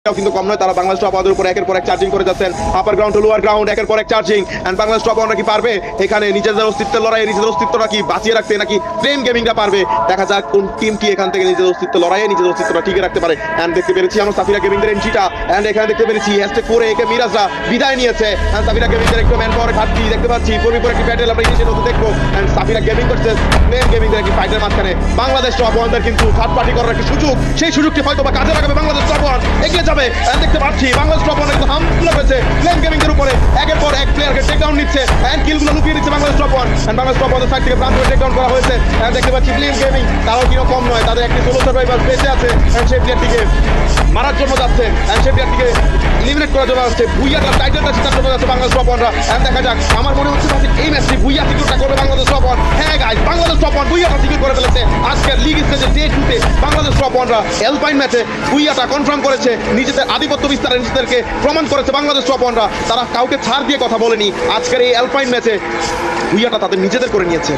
কিন্তু কম নয়, তারা বাংলাদেশ টপ ওয়ানের উপর একের পর এক চার্জিং করে যাচ্ছেন। আপার গ্রাউন্ড টু লোয়ার গ্রাউন্ড একের পর এক চার্জিং। এন্ড বাংলাদেশ টপ ওয়ানরা কি পারবে এখানে নিজেদের অস্তিত্বের লড়াইয়ে নিজেদের অস্তিত্বটা কি বাঁচিয়ে রাখতে, নাকি ফ্লেম গেমিংরা পারবে? দেখা যাক কোন টিমটি এখান থেকে নিজেদের অস্তিত্বের লড়াইয়ে নিজেদের অস্তিত্বটা টিকে রাখতে পারে। এন্ড দেখতে পেরেছি আমরা সাফিরা গেমিংদের এন্ট্রিটা। এন্ড এখানে দেখতে পেরেছি হ্যাশট্যাগ করে একে মিরাজরা বিদায় নিয়েছে। এন্ড সাফিরা গেমিংদের একটু ম্যান পাওয়ার ঘাটতি দেখতে পাচ্ছি। পরিপর একটি ব্যাটেল আমরা ইনিশিয়েট হতে দেখবো। এন্ড সাফিরা গেমিং করছে ফ্লেম গেমিংদের একটি ফাইটের মাঝখানে বাংলাদেশ টপ ওয়ানদের কিন্তু থার্ড পার্টি করার একটি সুযোগ, সেই সুযোগটি হয়তো বা কাজে লাগাবে বাংলাদেশ টপ ওয়ান, এগিয়ে যাবে। এন্ড দেখতে পাচ্ছি বাংলাদেশ টপ ওয়ান একটু হামলা করেছে ফ্লেম গেমিংদের উপরে, একের পর এক প্লেয়ারকে টেকডাউন নিচ্ছে এন্ড কিলগুলো লুকিয়ে দিচ্ছে Bangladesh top one. And Bangladesh top ওয়ানের সাইড থেকে প্রান্ত টেকডাউন করা হয়েছে। এন্ড দেখতে পাচ্ছি ফ্লেম গেমিং তারাও কিনো কম নয়, তাদের একটি সোলো সার্ভাইভার বেঁচে আছে এন্ড সেই প্লেয়ারটিকে মারার জন্য যাচ্ছে এন্ড সেই প্লেয়ারটিকে এলিমিনেট করার জন্য যাচ্ছে। ভুইয়াটা টাইটেলটা জেতার জন্য যাচ্ছে বাংলাদেশ টপ ওয়ানরা। এন্ড দেখা যাক, আমার মনে হচ্ছে এই ম্যাচটি ভুইয়া সিকিউরটা করবে বাংলাদেশ টপ ওয়ান। হ্যাঁ গাইস, বাংলাদেশ টপ ওয়ান ভুইয়াটা সিকিউর করে ফেলেছে। আজকের লিগ স্টেজে ডে 2 তে বাংলাদেশ টপ ওয়ানরা এলপাইন ম্যাচে ভুইয়াটা কনফার্ম করেছে, নিজেদের আধিপত্য বিস্তারের নিজেদেরকে প্রমাণ করেছে বাংলাদেশ টপ ওয়ানরা। তারা কাউকে ছাড় দিয়ে কথা বলেনি, আজকের এই এলপাইন ম্যাচে ভুইয়াটা তাদের নিজেদের করে নিয়েছে।